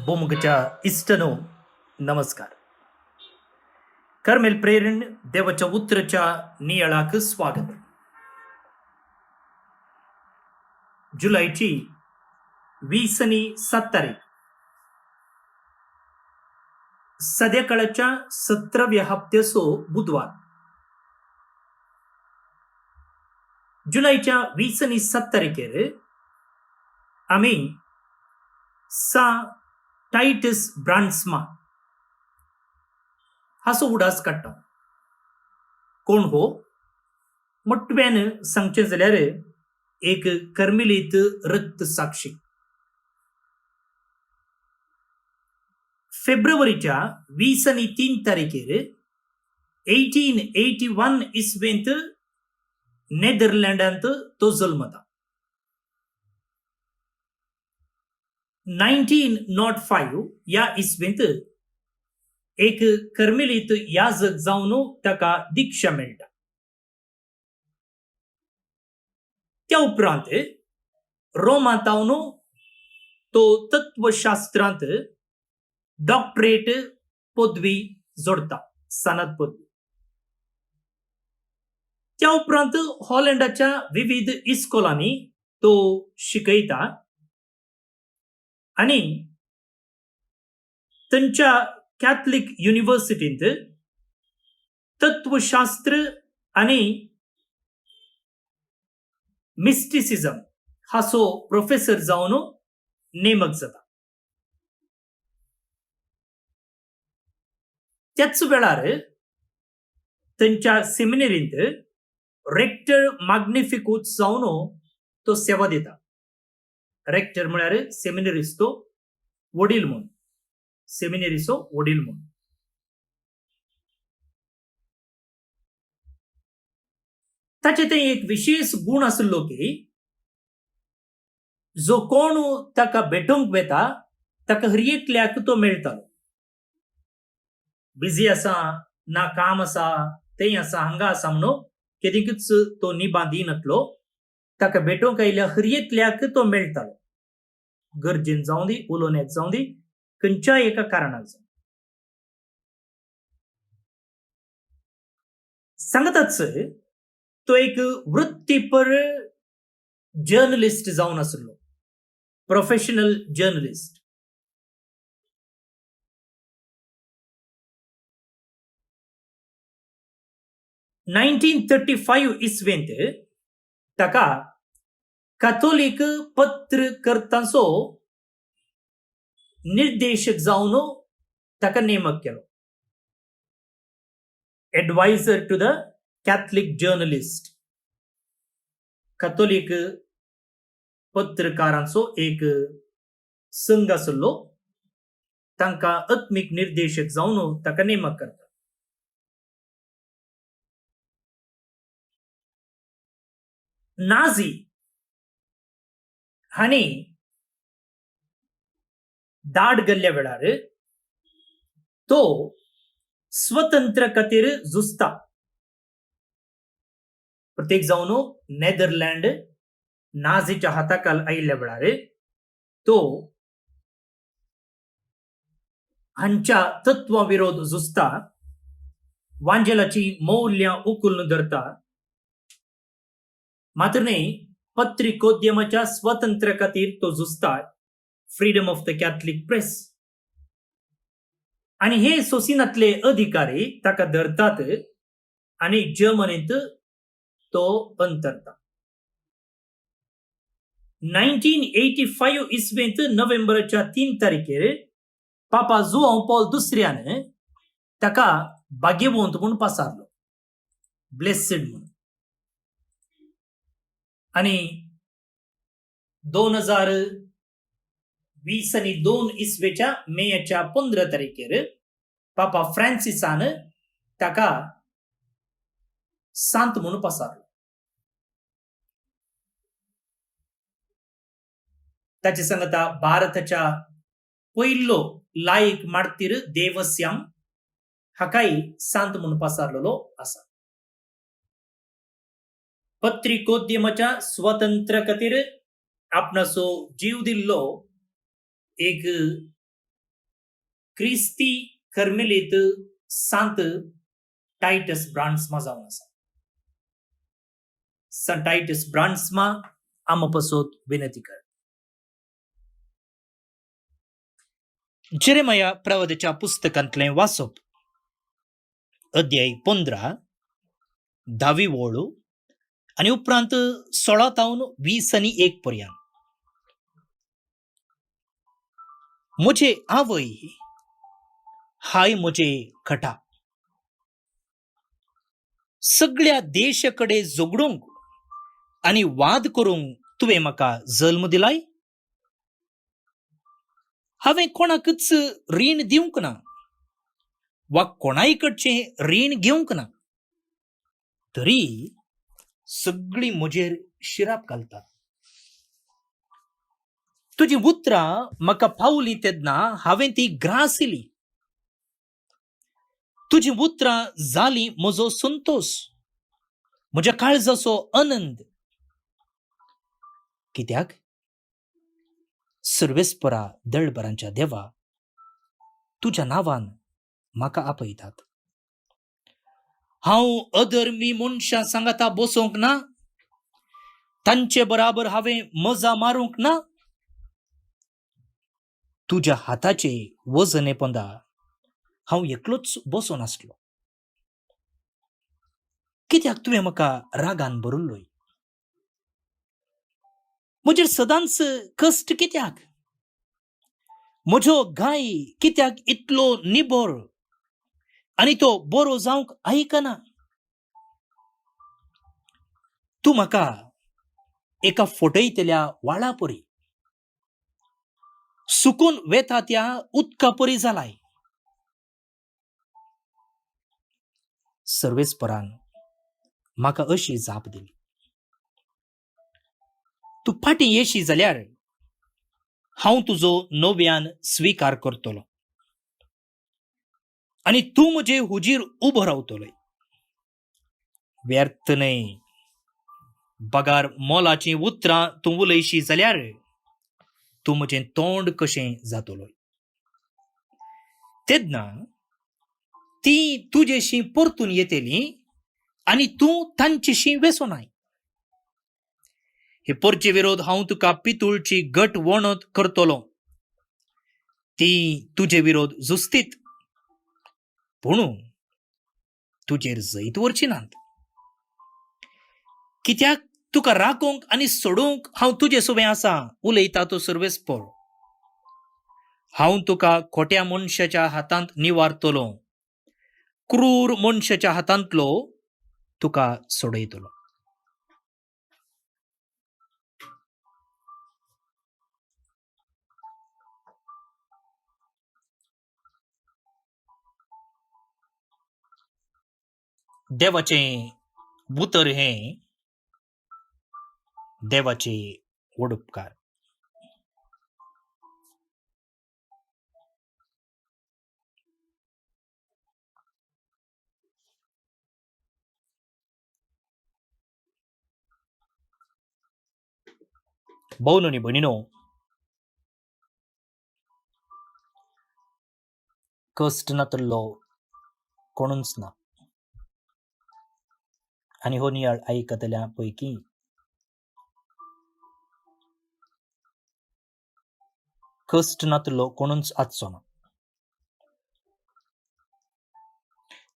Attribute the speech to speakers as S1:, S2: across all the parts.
S1: भूमुगच्या इष्टनो नमस्कार. कर्मेल प्रेरण देवाच्या उतरच्या नियाळाक स्वागत. जुलैची 20 तारीख सध्याकाळच्या 17व्या हप्त्याचो बुधवार. जुलैच्या 20 तारखेर आम्ही सा टायटस ब्रांड्समा हाचो उडास काडटा. कोण हो? मोठ्यान सांगचे जाल्यार एक कर्मेलीत रक्त साक्षी. फेब्रुवारीच्या 23 तारखेर 1881 इसवेंत नेदरलँडांत तो जल्मता. 1905 या इसवेंत एक कर्मेलीत याजक जावन ताका दीक्षा मेळटा. त्या उपरांत रोमांत तो तत्वशास्त्रांत डॉक्टरेट पदवी जोडता, सनद पदवी. त्या उपरांत हॉलंडाच्या विविध इस्कोलांनी तो शिकयता आणि तांच्या कॅथलिक युनिव्हर्सिटींत तत्वशास्त्र आणि मिस्टिसिझम हाचो प्रोफेसर जावन नेमक जाता. त्याच वेळार तांच्या सेमिनरींत रेक्टर मॅग्निफिकूस जावन तो सेवा दिता. रेक्टर म्हळ्यार सेमिनरिस्तो वडील म्हणून, सेमिनरीचो वडील म्हणून. ताचे ते एक विशेष गुण आसलो की जो कोण ताका भेटूंक वेता ताका हर एकल्याक तो मेळटालो. बिझी आसा, ना काम आसा, तें आसा, हांगा आसा म्हणून केदींकच तो निबां दिनातलो. ताका भेटूंक आयल्या हर एकल्याक तो मेळटालो. गरजेन जावं दी, उलोवण्याक जावं दी, खंयच्याय एका कारणाक जावं. सांगताच तो एक वृत्तीपर जर्नलिस्ट जावन आसलो, प्रोफेशनल जर्नलिस्ट. (1935) इसवेंत ताका कॅथोलिक पत्रकर्त्यांचो निर्देशक जावन ताका नेमक केलो. Advisor to the Catholic journalist. Catholic पत्रकारांचो एक संघ आसलो, तांकां आत्मिक निर्देशक जावन ताका नेमक करता. नाझी हांणी दाड गेल्ल्या वेळार तो स्वतंत्र खातीर झुजता. प्रत्येक जावन नेदरलँड नाझीच्या हाताखाल आयिल्ल्या वेळार तो हांच्या तत्वा विरोध झुजता, वांजेलाची मौल्यां उखलून धरता. मात्र न्ही, पत्रिकोद्यमाच्या स्वातंत्र्या खातीर तो झुजता, freedom of the Catholic press. आणि हे सोसिनातले अधिकारी ताका धरतात आणि जर्मनीत तो अंतरता. 1985 इसवेंत नोव्हेंबरच्या 3 तारखेर पापा जुआंव पॉल दुसऱ्यान ताका भाग्यवंत म्हणून पासारलो, ब्लेसेड म्हणून. आणि 2022 इसवेच्या मेच्या 15 तारखेर पापा फ्रान्सिसान ताका सांत म्हणून पासारलो. ताचे सांगता भारताच्या पयलो लायक मार्तीर देवस्याम हाकाय सांत म्हणून पासारलेलो आसा. पत्रिकोद्यमाच्या स्वातंत्र्या खातीर आपणाचो जीव दिल्लो एक क्रिस्ती कर्मेलीत सांत टायटस ब्रांड्समा जावन आसा. संत टायटस ब्रांड्समा आम पसोत विनंती कर. जेरेमया प्रवादीच्या पुस्तकांतले वाचप अध्याय 15 10वी ओळ आणि उपरांत 16 तावन 20 आणि 1 पर्यंत. म्हजे आवय हाय म्हजे खटा, सगळ्या देशाकडे झगडूंक आणि वाद करूंक तुवें म्हाका जल्म दिलाय. हांवें कोणाकच रीण दिवंक ना वा कोणाय कडचें रीण घेवंक ना, तरी सगळी म्हजेर शिराप घालतात. तुजी उतरां म्हाका पावली तेन्ना हांवें ती ग्रासिली. तुजी उतरां जाली म्हजो संतोष, म्हज्या काळजाचो आनंद. कित्याक सर्वेस्परा दळभरांच्या देवा, तुज्या नांवान म्हाका आपयतात. हांव अधर्मी मनशां सांगाता बसोंक ना, तांचे बराबर हांवें मजा मारूंक ना. तुज्या हाताचे वजने पोंदा हांव एकलोच बसोन आसलो. कित्याक तुवें म्हाका रागान भरिल्लोय? म्हजेर सदांच कश्ट कित्याक? म्हजो गाय कित्याक इतलो निबोर आनी तो बरो जावंक आयकना? तूं म्हाका एका फटयतल्या वाळा परी, सुकून वेता त्या उदका परी जालाय. सर्वेस्परान म्हाका अशी जाप दिली. तूं फाटीं येशी जाल्यार हांव तुजो नव्यान स्विकार करतलो आनी तूं म्हजे हुजीर उबो रावतलोय. व्यर्थ न्हय, बगार मोलाचीं उतरां तूं उलयशी जाल्यार तूं म्हजें तोंड कशें जातलोय. तेन्ना ती तुजेशी परतून येतेलीं आनी तूं तांचेशी वेसोनाय. हे परचे विरोध हांव तुका पितूळची घट वणत करतलो. ती तुजे विरोध झुजतीत, पूण तुजेर जैत वरची नात. कित्याक तुका राखोंक आनी सोडूंक हांव तुजे सोबे आसा, उलयता तो सर्वेस्पर. हांव तुका खोट्या मनशाच्या हातांत निवारतलो, क्रूर मनशाच्या हातांतलो तुका सोडयतलो. देवाचें उतर हें देवाचे व्हड उपकार. भाऊनो आनी भयणीनो, कश्ट ना तल्लो कोणूच ना. आनी हो नियाळ आयकतल्या पैकी कश्ट ना तल्लो कोणूच आसचो ना.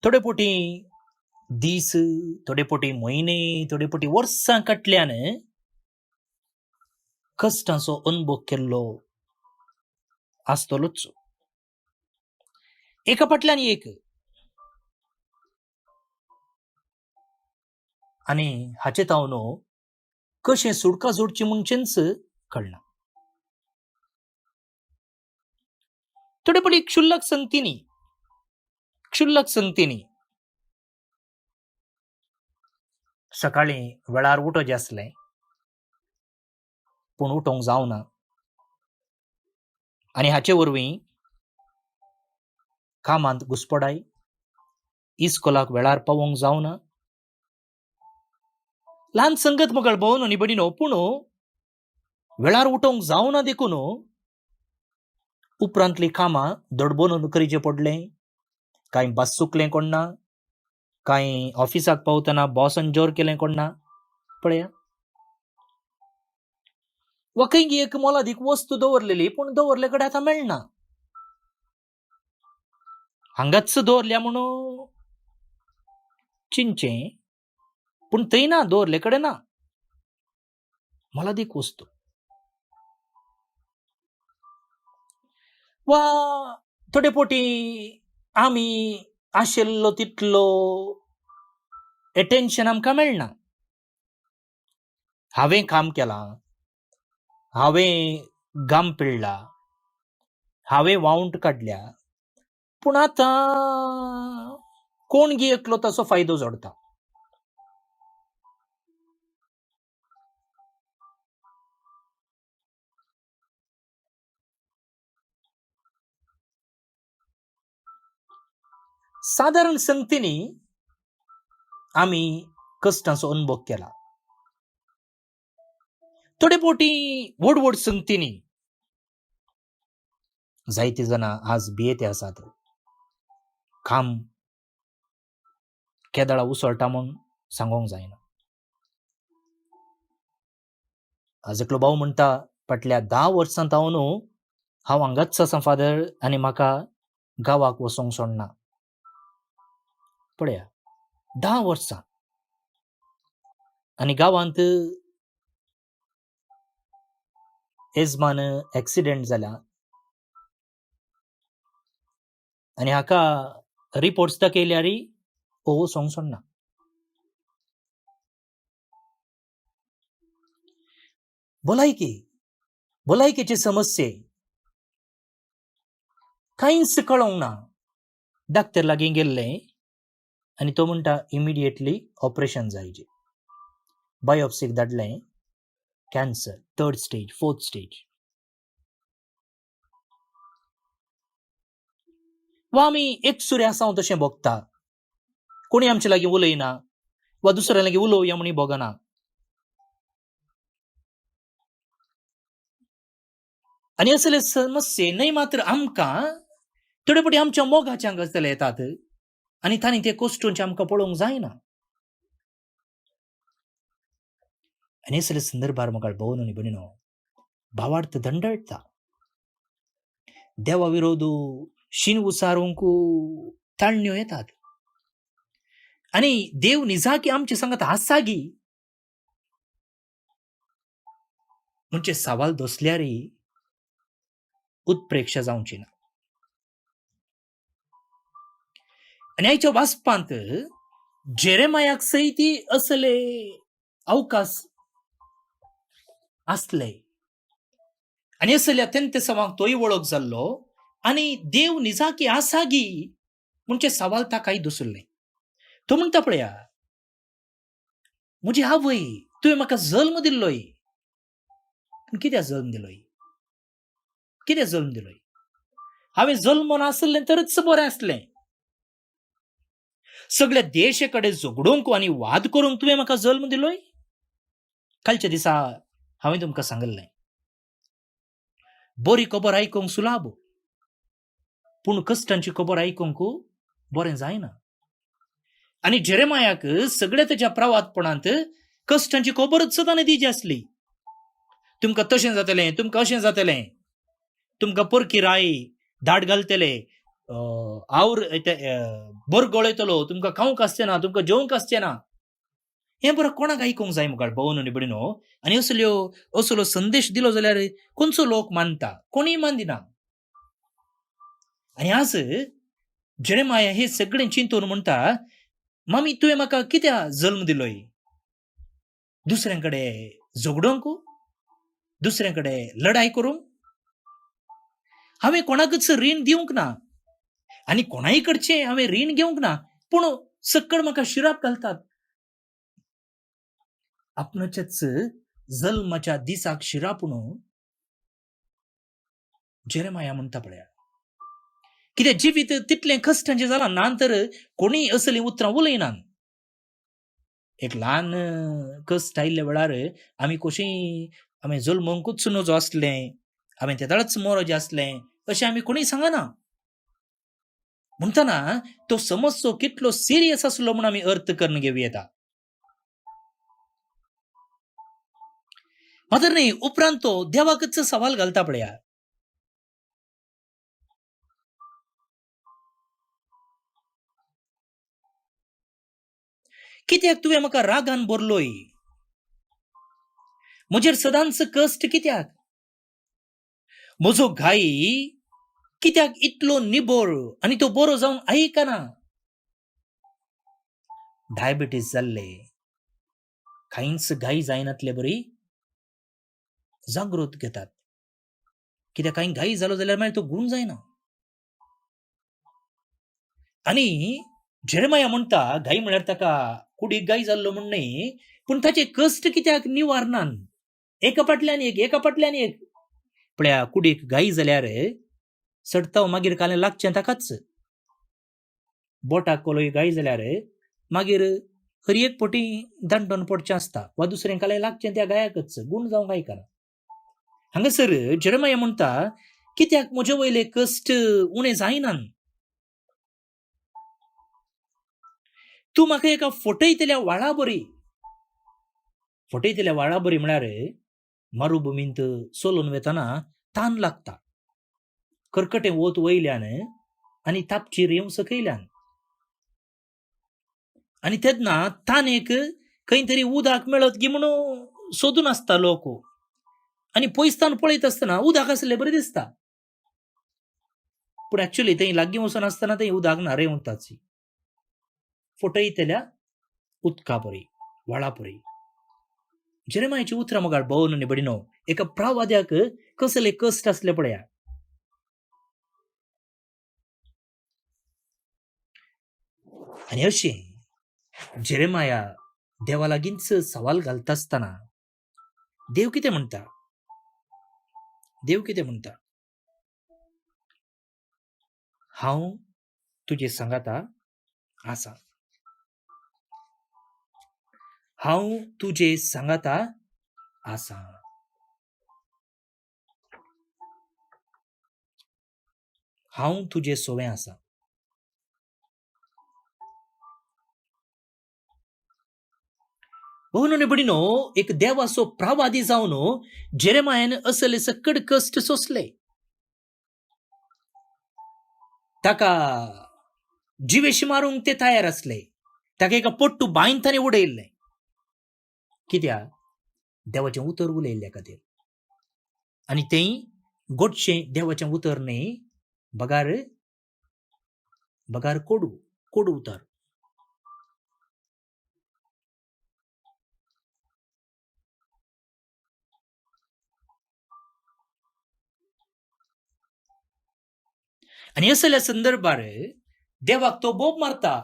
S1: थोडे पोटी दीस, थोडे पोटी म्हयने, थोडे पोटी वर्सां काटल्यान कश्टाचो अनुभव केल्लो आसतलोच. एका फाटल्यान एक. आनी हाचे तावनो कशें सुडका जोडची म्हणचेंच कळना. थोडे पोटी क्षुल्लक संगतींनी सकाळीं वेळार उठोवचें आसलें, पूण उठोवंक जावना. आनी हाचे वरवीं कामांत घुस्पडाय, इस्कोलाक वेळार पावोवंक जावना. ल्हान संगत मोगळ भोंवन आनी बडीनो, पूण वेळार उठोवंक जावना देखून उपरांतली कामां दडबडून करचें पडलें. कांय बस चुकलें कोण ना, कांय ऑफिसाक पावतना बॉसान जोर केलें कोण ना. पळया, वा खंय एक मोलादीक वस्तू दवरलेली पूण दवरले कडेन आतां मेळना. हांगाच दवरल्या म्हणून चिंचें, पूण थंय ना, दवरले कडेन ना. मोलादीक वस्तू. वा थोडे पोटी आमी आशिल्लो तितलो एटेन्शन आमकां मेळना. हांवें काम केलां, हांवें घाम पिळ्ळा, हांवें वावंट काडल्या, पूण आतां कोण एकलो ताचो फायदो जोडता. साधारण संगतींनी आमी कश्टाचो अनुभव केला. थोडे पोटी व्हड व्हड संगतींनी जायते जाणां आज बियेते आसात. काम केदाळा उसळटा म्हूण सांगोंक जायना. आज एकलो भाव म्हणटा, फाटल्या 10 वर्सां हांव न्हू, हांव हांगाच आसां फादर, आनी म्हाका गांवाक वचोंक सोडना. पळया, 10 वर्सां आनी गांवांत येजमान एक्सिडेंट जाला आनी हाका रिपोर्ट्स दाखयल्यारय हो वचोंक सोडना. भलायकेचे समस्ये कांयच कळोंक ना. डाक्टर लागीं गेल्लें आनी तो म्हणटा इमिडिएटली ऑपरेशन जायचें. बायोप्सीक धाडलें, cancer 3rd stage 4th stage. वा आमी एकसुरे आसां तशें भोगता. कोणी आमचे लागीं उलयना, वा दुसऱ्या लागीं उलोवया म्हूण भोगना. आनी असले समस्ये न्हय मात्र आमकां थोडे फावटी आमच्या मोगाच्या गजाली येतात आनी तांणी ते कश्टूंचे आमकां पळोवंक जायना. आनी असले संदर्भार म्हाका भोवन आनी भयणीनो, भावार्थ दंडळटा. देवा विरोध शीन उसारूंक ताळण्यो येतात. आनी देव निजाकी आमचे सांगत आसागी म्हणजे सवाल दोसल्यारय उत्प्रेक्षा जावची ना. आनी आयच्या वाचपांत जेरेमायाक सयती असले अवकाश आसले आनी असले अत्यंत सवांक तोय वळख जाल्लो आनी देव निजाकी आसागी म्हणजे सवाल ताकाय दुसरले. तो म्हणटा पळया, म्हजी आवय, तुवें म्हाका जल्म दिल्लोय, पूण कित्याक जल्म दिलोय? कित्याक जल्म दिलोय? हांवें जल्म नासलें तरच बरें आसलें. सगळ्या देशे कडेन झगडूंक आनी वाद करूंक तुवें म्हाका जल्म दिलोय? कालच्या दिसा हांवें तुमकां सांगलें, बरी खबर आयकूंक सुलाभ, पूण कश्टांची खबर आयकूंक बरें जायना. आनी जेरेमायाक सगळ्या तेज्या प्रवादपणांत कश्टांची खबरच सदां दिवची आसली. तुमकां तशें जातलें, तुमकां अशें जातलें, तुमकां परकी राय धाड घालतले, बोर गळयतलो, तुमकां खावंक आसचें ना, तुमकां जेवंक आसचें ना. हें बरं कोणाक आयकूंक जाय मुखार भोवन आनी भयणीनो. आनी असलो संदेश दिलो जाल्यार खंयचो लोक मानता? कोणीय मानिना. आनी आज जेरेमाया हे सगळें चिंतून म्हणटा, मामी तुवें म्हाका कित्याक जल्म दिलोय? दुसऱ्यां कडेन झगडूंक? दुसऱ्यां कडेन लढाई करूंक? हांवें कोणाकच रीण दिवंक ना आनी कोणाय कडचें हांवें रीण घेवंक ना, पूण सकळ म्हाका शिराप घालतात. आपणाच्याच जल्माच्या दिसाक शिरापूण जेरेमाया म्हणटा पळया. कित्याक जिवीत तितलें कश्टांचें जालां ना तर कोणीय असलीं उतरां उलयनात. एक ल्हान कश्ट आयिल्ल्या वेळार आमी कशीं हांवें जल्मोंकूच नजो आसलें, हांवें तेदाळच मरोचें आसलें, अशें आमी कोणी सांगना. म्हणटना तो समजचो कितलो सिरियस आसलो म्हूण आमी अर्थ करून घेवं येता. मात्र न्ही उपरांत तो देवाकच सवाल घालता पळया. कित्याक तुवें म्हाका रागान भरलोय? म्हजेर सदांच कश्ट कित्याक? म्हजो घाई कित्याक इतलो निबोर आनी तो बरो जावंक आयकना? डायबिटीस जाल्ले, कांयच घाई जायनातले बरी जागृत घेतात. कित्याक कांय घाई जालो जाल्यार मागीर तो गूण जायना. आनी जेरेमाया म्हणटा घाई म्हळ्यार ताका कुडीक घाई जाल्लो म्हूण न्ही, पूण ताचे कश्ट कित्याक निवारनान एका फाटल्यान एक. पळया कुडीक घाई जाल्यार सडताव मागीर कालें लागचें ताकाच. बोटाक कोलोय घाई जाल्यार मागीर खरी एक फावटी दांडोन पडचें आसता वा दुसरें कालें लागचें त्या गायाकच, गूण जावंक आयकना. हांगासर जेरेमाया म्हणटा कित्याक म्हजे वयले कश्ट उणे जायनान? तूं म्हाका एका फटयतल्या व्हाळा बरी म्हळ्यार मरुभुमींत चलून वेतना तान लागता. कर्कटें वत वयल्यान आनी तापचीर येवं सकयल्यान. आनी तेन्ना तानेक खंय तरी उदक मेळत गी म्हणून सोदून आसता लोक. आनी पयसतान पळयत आसतना उदक आसलें बरें दिसता. पूण एक्चुअली थंय लागीं वचून आसतना थंय उदक ना रेंवताची. फटयतल्या उदका परी, व्हाळा परी. जेरेमायाची उतरां मोगाळ भोवन निबडिनो एका प्रवाद्याक कसले कश्ट आसले पळया. आनी अशें जेरेमाया देवा लागींच सवाल घालता आसतना देव कितें म्हणटा? हांव तुजे सांगाता आसा. हांव तुजे सांगाता आसा. हांव तुजे सोबें आसा. म्हणून निबडिनो एक देवाचो प्रवादी जावन जेरेमायान असले सकड कश्ट सोंसले. ताका जिवेशी मारूंक ते तयार आसले. ताका एका पट्टू बांयन ताणें उडयल्लें. कित्याक? देवाचें उतर उलयल्ल्या खातीर. आनी तें गोडशें देवाचें उतर न्ही, बगार कोडू उतर. आनी असल्या संदर्भार देवाक तो बोब मारता.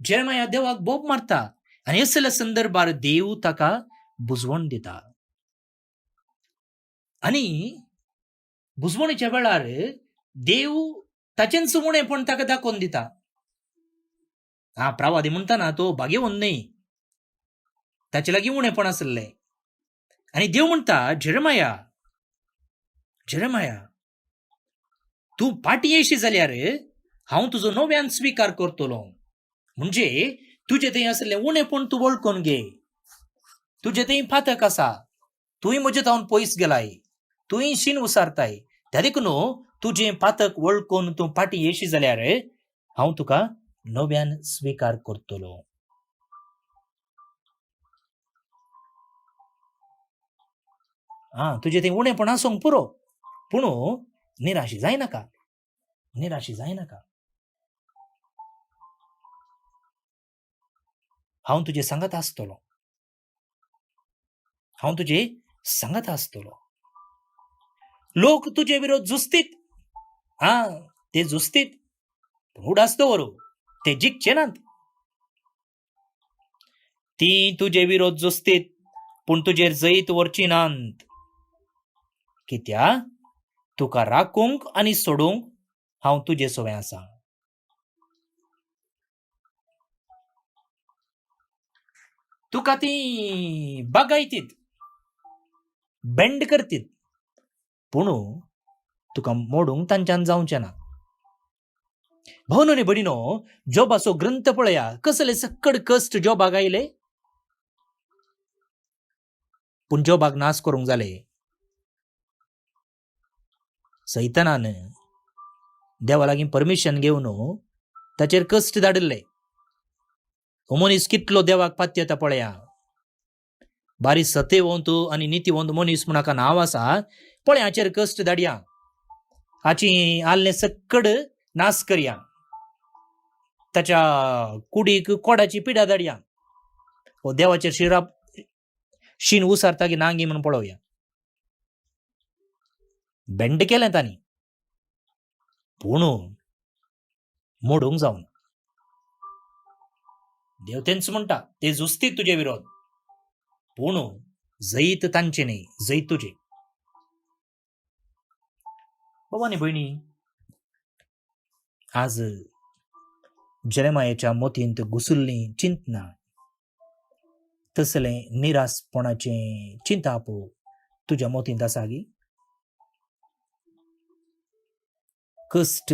S1: जेरेमाया देवाक बोब मारता. आनी असल्या संदर्भार देव ताका बुजवण दिता. आनी बुजवणीच्या वेळार देव ताचेंच उणेपण ताका दाखोवन दिता. प्रवादी म्हणटाना तो भाग्यवन न्ही, ताचे लागीं उणेपण आसलें. आनी देव म्हणटा जेरेमाया तूं फाटी येशी जाल्यार हांव तुजो नव्यान स्विकार करतलो. म्हणजे तुजे थंय आसलें उणेपण तूं वळखून घे. तुजे थंय फातक आसा. तुंय म्हजे थावन पयस गेलाय. तुंय शीन उसारताय. त्या देखून तुजें फातक वळखून तूं फाटी येशी जाल्यार हांव तुका नव्यान स्विकार करतलो. तुजे थंय उणेपण आसूंक पुरो, पूण निराशी जायनाका. हांव तुजे सांगाता आसतलो. लोक तुजे विरोध झुजतीत. ते झुजतीत, उडास दवरो, ते जिखचे नात. ती तुजे विरोध झुजतीत, पूण तुजेर जैत व्हरची नात. कित्याक? तुका राखूंक आनी सोडूंक हांव तुजे सोबें आसा. तुका ती बागायतीत, बेंड करतीत, पूण तुका मोडूंक तांच्यान जावचें ना. भावन आनी भयणीनो, जॉबाचो ग्रंथ पळया, कसले सक्कड कश्ट जॉबाक आयले, पूण जॉबाक नाश करूंक जाले. सैतानान देवा लागीं परमिशन घेवन ताचेर कश्ट धाडिल्ले. हो मनीस कितलो देवाक पात्य येता पळया. बारी सत्यवंत आनी नितीवंत मनीस म्हूण हाका नांव आसा, पळय हाचेर कश्ट धाडया, हाची आल्ले सक्कड नाश करया, ताच्या कुडीक कोडाची पिडा धाडया, हो देवाचेर शिराप शीन उसारता की नांगी म्हणून पळोवया. बेंड केलें तांणी, पूण मोडूंक जावना. देव तेंच म्हणटा, ते झुजतीत तुजे विरोध, पूण जैत तांचे न्ही, जैत तुजे. बाबा आनी भयणी, आज जेरेमायाच्या मोतींत घुसुल्ली चिंतना, तसले निरासपणाचे चिंताप तुज्या मोतींत आसा गी? कश्ट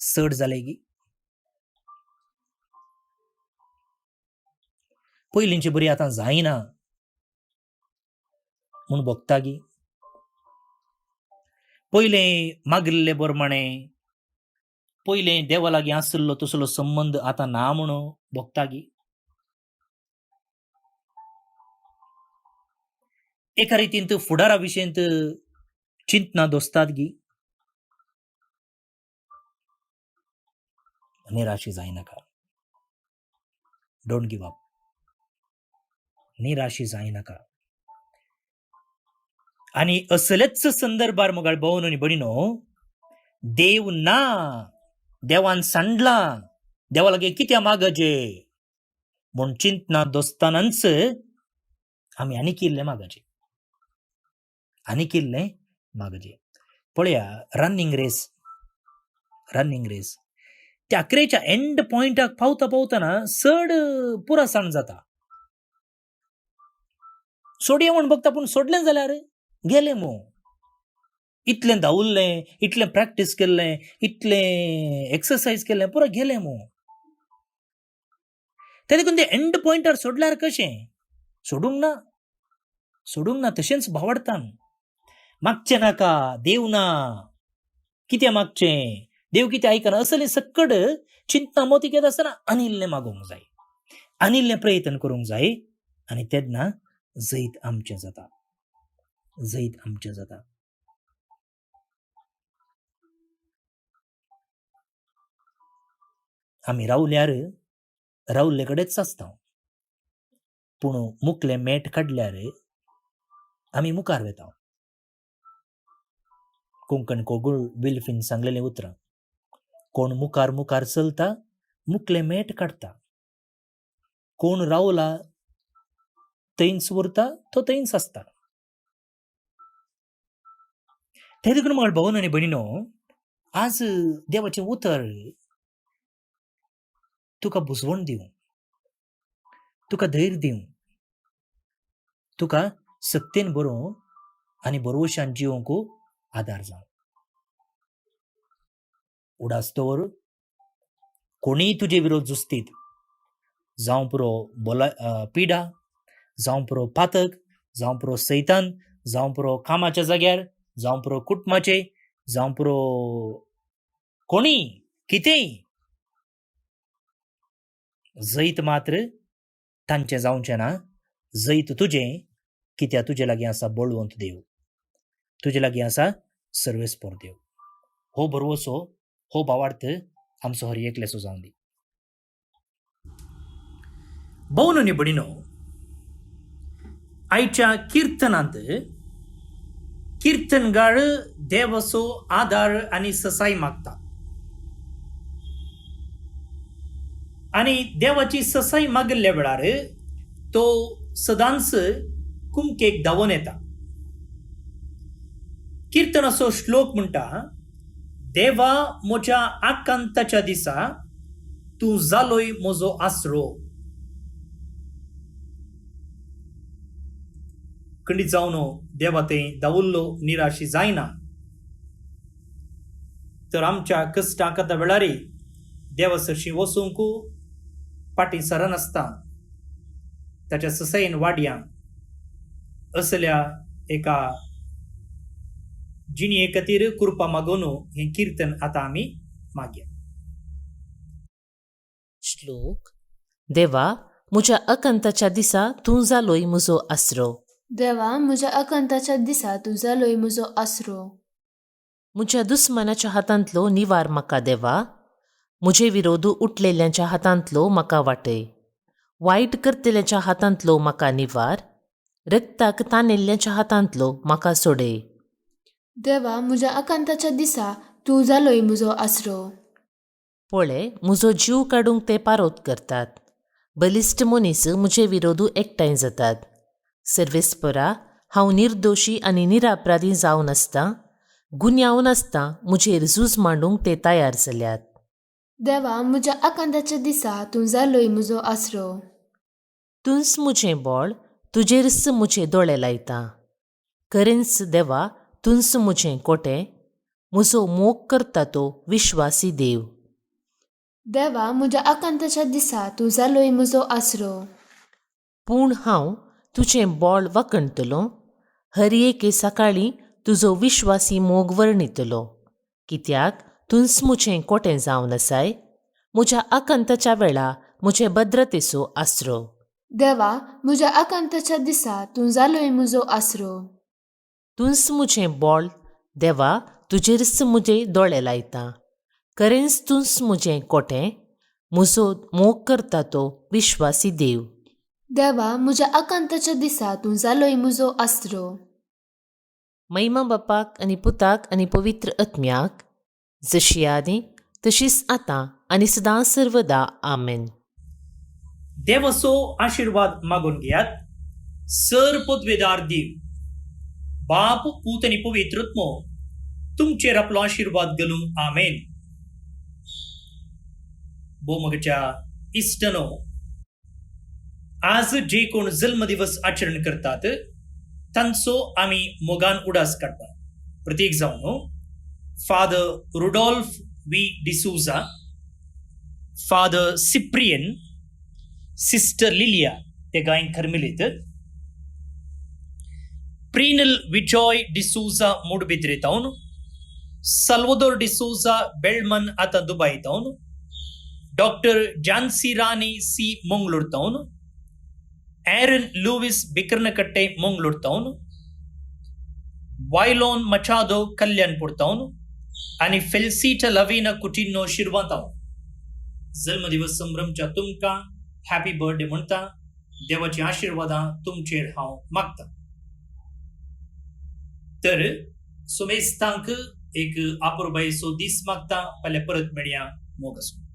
S1: चड जाले गी? पयलींची बरी आतां जायना म्हूण भोगता गी? पयलें मागिल्ले बरमाणे, पयलें देवा लागीं आसलो तसलो संबंद आतां ना म्हूण भोगता गी? एका रितीन फुडारा विशयींत चिंतना दोसतात गी? निराशी जायनाका. Don't give up. निराशी जायनाका. आनी असलेच संदर्भार मोगाळ भोवन आनी भयणीनो, देव ना, देवान सांडला, देवा लागीं कित्या मागजे म्हूण चिंतना दोस्तानाच आमी आनी किल्लें मागजे, आनी किल्लें मागजे. पळया, रनिंग रेस, त्या अकरेच्या एंड पॉइंटाक पावता पावतना चड पुरासाण जाता. सोडया म्हूण बघता, पूण सोडलें जाल्यार गेलें मो. इतलें धांवल्लें, इतलें प्रॅक्टीस केल्लें, इतलें एक्सरसायज केल्लें, पुरो गेलें मो. ते देखून ते एंड पॉइंटार सोडल्यार कशें? सोडूंक ना, तशेंच भावार्थान मागचें नाका, देव ना, कितें मागचें, देव कितें आयकना, असलें सक्कड चिंतना मोती घेत आसतना आनिल्लें मागोवंक जाय, आनिल्लें प्रयत्न करूंक जाय, आनी तेन्ना जैत आमचें जाता, जैत आमचें जाता. आमी रावल्ले कडेच आसता, पूण मुखलें मेट काडल्यार आमी मुखार वेता. कोंकण कोगुळ विल्फीन सांगलेलें उतरां, कोण मुखार मुखार चलता, मुखलें मेट काडटा, कोण रावला थंयच उरता, तो थंयच आसता. ते देखून म्हाका भावन आनी भयणीनो, आज देवाचें उतर तुका बुजवण दिवं, तुका धैर्य दिवं, तुका सक्तेन बरोवं आनी बरोवशान जिवंक आदार जावं. उडास्तोवर कोणीय तुजे विरोध झुजतीत, जावं पुरो पिडा, जावं पुरो पातक, जावं पुरो सैतान, जावं पुरो कामाच्या जाग्यार, जावं पुरो कुटुंबाचे, जावं पुरो कोणी कितेंय, जैत मात्र तांचें जावचें ना. जैत तुजें, कित्याक तुजे लागीं आसा बळवंत देव, तुजे लागीं आसा सर्वेस्पर देव. हो बरवसो, हो भावार्थ आमचो हर एकल्याचो जावं दी. भोवन आनी भयणीनो, आयच्या किर्तनांत किर्तनगार देवाचो आदार आनी ससाय मागता, आनी देवाची ससाय मागिल्ल्या वेळार तो सदांच कुमकेक धांवून येता. किर्तनाचो श्लोक म्हणटा, देवा म्हज्या आकांताच्या दिसा तूं जालोय म्हजो आसरो. खंडीत जावन देवा तें धांवल्लो निराशी जायना, तर आमच्या कश्टाक आतां वेळारी देवा सरशी वचूंक फाटीं सरनासता ताच्या ससाईन वाड्यांक असल्या एका जिणे खातीर कृपा मागून हें किर्तन आतां आमी मागया.
S2: श्लोक. देवा, म्हज्या अकंताच्या दिसा तूं जालोय म्हजो आसरो.
S3: देवा, म्हज्या अकंताच्या दिसा तूं जालोय म्हजो आसरो.
S2: म्हज्या दुस्मनाच्या हातांतलो निवार म्हाका देवा. म्हजे विरोध उठलेल्यांच्या हातांतलो म्हाका वाटय. वायट करतल्याच्या हातांतलो म्हाका निवार. रक्ताक ताणिल्ल्याच्या हातांतलो म्हाका सोडय.
S3: देवा, म्हज्या अकंताच्या दिसा तूं जालोय म्हजो आसरो.
S2: पळय, म्हजो जीव काडूंक ते पारोत करतात. बलिश्ट मनीस म्हजे विरोध एकठांय जातात. सर्वेस्परा, हांव निर्दोशी आनी निरापराधी जावन आसता. गुन्यांवन आसता म्हजेर झूज मांडूंक ते तयार जाल्यात.
S3: देवा, म्हज्या अकंताच्या दिसा तूं जालोय म्हजो आसरो.
S2: तुंस म्हजें बोळ, तुजेरच म्हजे दोळे लायता. खरेंच देवा, तुंस म्हजें कोटें. म्हजो मोग करता तो विश्वासी देव.
S3: देवा, म्हज्या अकंताच्या दिसा तूं जालोय म्हजो आसरो.
S2: पूण हांव तुजें बोळ वखणटलों. हर एके सकाळीं तुजो विश्वासी मोग वर्णितलो. कित्याक तुंस म्हजें कोटें जावन आसाय. म्हज्या अकंताच्या वेळा म्हजे भद्रतेचो आसरो.
S3: देवा, म्हज्या अकंताच्या दिसा तूं जालोय म्हजो आसरो.
S2: तुंस म्हजें बोळ, देवा, तुजेरच म्हजे दोळे लायता. खरेंच तुंस म्हजें कोटें. म्हजो मोग करता तो विश्वासी देव.
S3: देवा, म्हज्या अकंताच्या दिसा तूं जालोय म्हजो आसरो.
S2: महिमा बापाक आनी पुताक आनी पवित्र आत्म्याक, जशी आदी तशीच आतां आनी सदां सर्वदा. आमेन.
S1: देवाचो आशीर्वाद मागून घेयात. सर पदवेदार देव, बाप, पूत आनी पवित्र आत्मो तुमचेर आपलो आशीर्वाद घालूं. आमेन. भोवमगच्या इश्टनो, आज जे कोण जन्मदिवस आचरण करतात तांचो आमी मोगान उडास काडटा. प्रत्येक जावन father Rudolph V D'Souza, father Cyprian, sister Lilia ते गायन खर्मिलीत, प्रिनल विजॉय डिसूजा मुडबिद्रे तावन, साल्वादोर डिसूजा बेळमन आतां दुबय तावन, डॉक्टर जानसी राणी सी मंगळूर तावन, एरन लुविस बिकर्नकट्टे मंगळूर तावन, वायलोन मचादो कल्याणपूर तावन आनी फेल्सिटा लविना कुटिनो शिरवा तावन जन्मदिवस संभ्रमच्या तुमकां हॅपी बर्थडे म्हणटा. देवाची आशीर्वादां तुमचेर हांव मागता. तर सुमेस्तांक एक आपुरबायेचो दीस मागता. फाल्यां परत मेळया. मोग आसूं.